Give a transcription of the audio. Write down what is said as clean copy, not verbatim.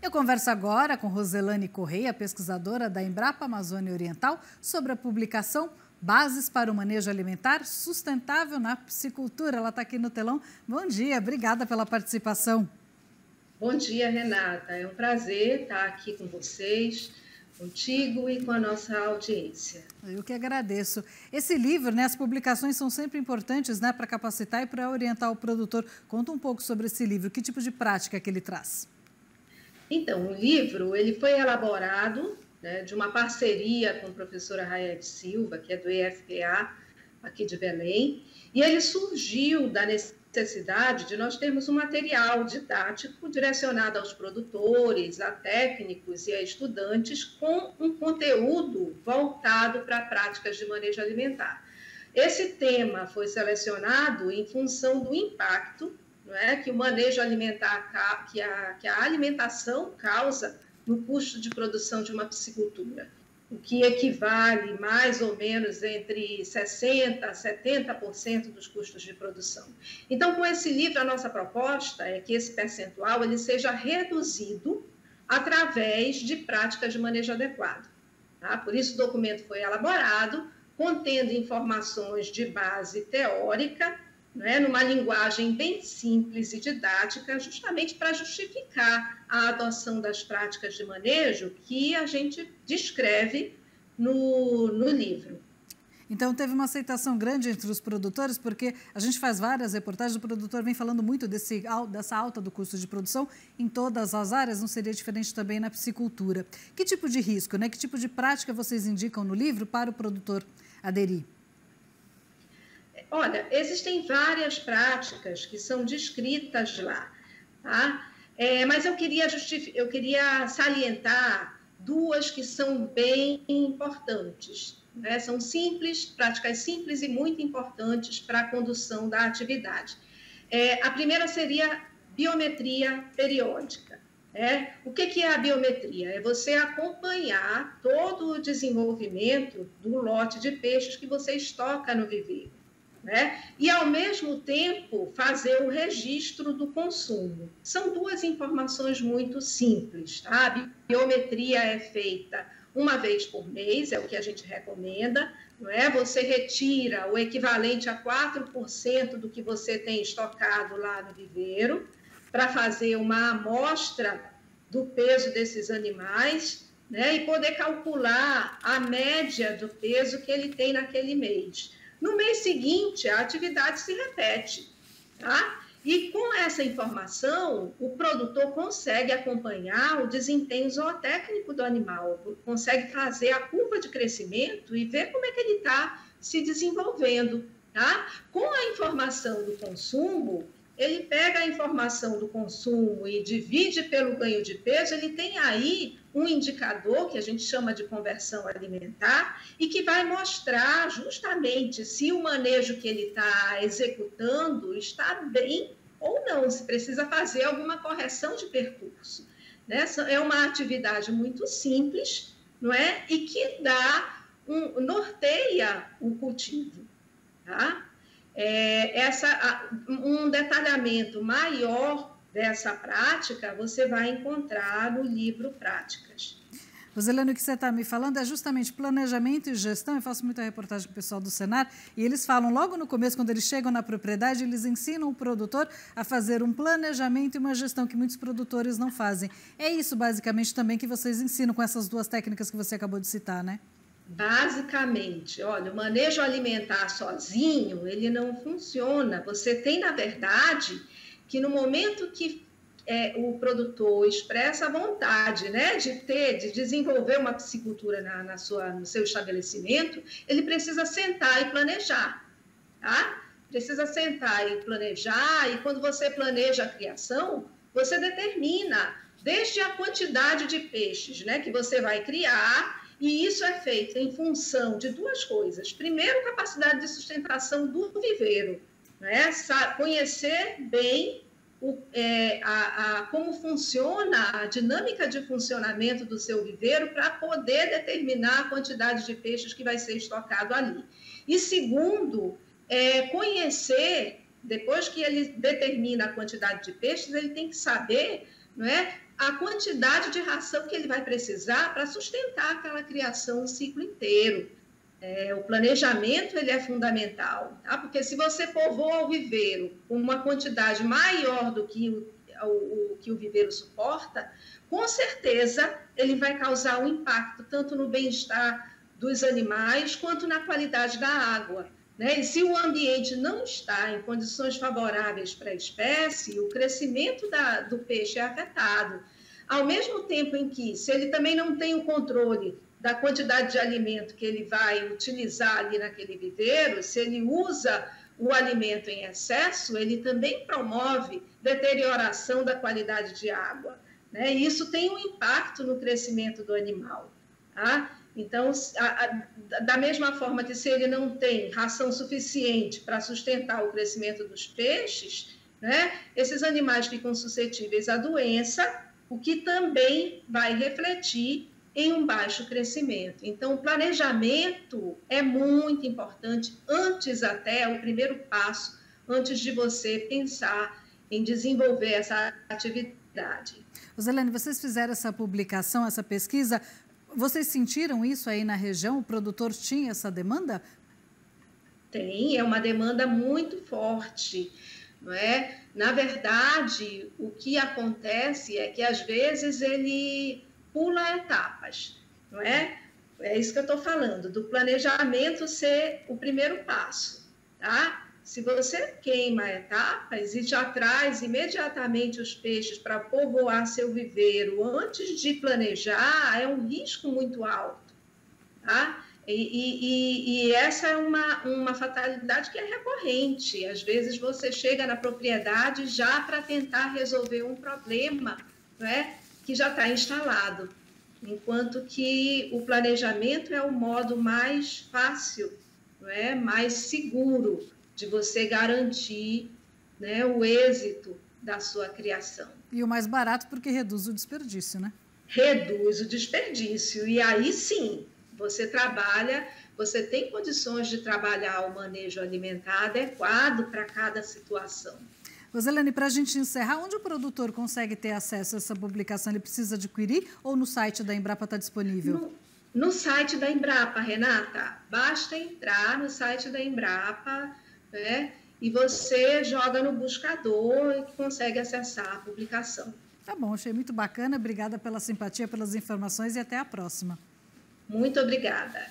Eu converso agora com Roselane Correia, pesquisadora da Embrapa Amazônia Oriental, sobre a publicação Bases para o Manejo Alimentar Sustentável na Piscicultura. Ela está aqui no telão. Bom dia, obrigada pela participação. Bom dia, Renata. É um prazer estar aqui com vocês, contigo e com a nossa audiência. Eu que agradeço. Esse livro, as publicações são sempre importantes, para capacitar e para orientar o produtor. Conta um pouco sobre esse livro, que tipo de prática que ele traz? Então, o livro ele foi elaborado de uma parceria com a professora Raiete Silva, que é do EFPA, aqui de Belém, e ele surgiu da necessidade de nós termos um material didático direcionado aos produtores, a técnicos e a estudantes com um conteúdo voltado para práticas de manejo alimentar. Esse tema foi selecionado em função do impacto que o manejo alimentar, que a alimentação causa no custo de produção de uma piscicultura, o que equivale mais ou menos entre 60% a 70% dos custos de produção. Então, com esse livro, a nossa proposta é que esse percentual ele seja reduzido através de práticas de manejo adequado. Tá? Por isso, o documento foi elaborado, contendo informações de base teórica, numa linguagem bem simples e didática, justamente para justificar a adoção das práticas de manejo que a gente descreve no livro. Então, teve uma aceitação grande entre os produtores, porque a gente faz várias reportagens, o produtor vem falando muito dessa alta do custo de produção em todas as áreas, não seria diferente também na piscicultura. Que tipo de risco, que tipo de prática vocês indicam no livro para o produtor aderir? Olha, existem várias práticas que são descritas lá, tá? Mas eu queria salientar duas que são bem importantes, São simples, práticas simples e muito importantes para a condução da atividade. A primeira seria biometria periódica. O que é a biometria? É você acompanhar todo o desenvolvimento do lote de peixes que você estoca no viveiro. E, ao mesmo tempo, fazer o registro do consumo. São duas informações muito simples. Tá? A biometria é feita uma vez por mês, é o que a gente recomenda. Você retira o equivalente a 4% do que você tem estocado lá no viveiro para fazer uma amostra do peso desses animais, e poder calcular a média do peso que ele tem naquele mês. No mês seguinte, a atividade se repete, tá? E com essa informação, o produtor consegue acompanhar o desempenho zootécnico do animal, consegue fazer a curva de crescimento e ver como é que ele está se desenvolvendo, tá? Com a informação do consumo, ele pega a informação do consumo e divide pelo ganho de peso, ele tem aí um indicador que a gente chama de conversão alimentar e que vai mostrar justamente se o manejo que ele está executando está bem ou não, se precisa fazer alguma correção de percurso. É uma atividade muito simples, e que norteia o cultivo, tá? Um detalhamento maior dessa prática você vai encontrar no livro Práticas. Roselane, o que você está me falando é justamente planejamento e gestão. Eu faço muita reportagem com o pessoal do Senar e eles falam logo no começo, quando eles chegam na propriedade, eles ensinam o produtor a fazer um planejamento e uma gestão que muitos produtores não fazem. É isso basicamente também que vocês ensinam com essas duas técnicas que você acabou de citar, Basicamente, olha, o manejo alimentar sozinho, ele não funciona. Você tem, na verdade, que no momento que o produtor expressa a vontade, de desenvolver uma piscicultura no seu estabelecimento, ele precisa sentar e planejar, tá? Precisa sentar e planejar, e quando você planeja a criação, você determina desde a quantidade de peixes, que você vai criar. E isso é feito em função de duas coisas. Primeiro, capacidade de sustentação do viveiro, conhecer bem como funciona a dinâmica de funcionamento do seu viveiro para poder determinar a quantidade de peixes que vai ser estocado ali. E segundo, conhecer, depois que ele determina a quantidade de peixes, ele tem que saber a quantidade de ração que ele vai precisar para sustentar aquela criação o ciclo inteiro. O planejamento ele é fundamental, tá? Porque se você povoa o viveiro com uma quantidade maior do que o viveiro suporta, com certeza ele vai causar um impacto tanto no bem-estar dos animais quanto na qualidade da água, né? E se o ambiente não está em condições favoráveis para a espécie, o crescimento do peixe é afetado. Ao mesmo tempo em que, se ele também não tem o controle da quantidade de alimento que ele vai utilizar ali naquele viveiro, se ele usa o alimento em excesso, ele também promove deterioração da qualidade de água, né? E isso tem um impacto no crescimento do animal, tá? Então, da mesma forma que se ele não tem ração suficiente para sustentar o crescimento dos peixes, né, esses animais ficam suscetíveis à doença, o que também vai refletir em um baixo crescimento. Então, o planejamento é muito importante, antes até, o primeiro passo, antes de você pensar em desenvolver essa atividade. Roselane, vocês fizeram essa publicação, essa pesquisa, vocês sentiram isso aí na região? O produtor tinha essa demanda? Tem, é uma demanda muito forte, não é? Na verdade, o que acontece é que, às vezes, ele pula etapas, não é? É isso que eu estou falando, do planejamento ser o primeiro passo, tá? Se você queima etapas e já traz imediatamente os peixes para povoar seu viveiro antes de planejar, é um risco muito alto, tá? E essa é uma fatalidade que é recorrente. Às vezes você chega na propriedade já para tentar resolver um problema, né, que já está instalado, enquanto que o planejamento é o modo mais fácil, não é, mais seguro de você garantir, né, o êxito da sua criação. E o mais barato porque reduz o desperdício, né? Reduz o desperdício. E aí sim, você trabalha, você tem condições de trabalhar o manejo alimentar adequado para cada situação. Roselane, para a gente encerrar, onde o produtor consegue ter acesso a essa publicação? Ele precisa adquirir ou no site da Embrapa está disponível? No site da Embrapa, Renata. Basta entrar no site da Embrapa, né, e você joga no buscador e consegue acessar a publicação. Tá bom, achei muito bacana. Obrigada pela simpatia, pelas informações e até a próxima. Muito obrigada.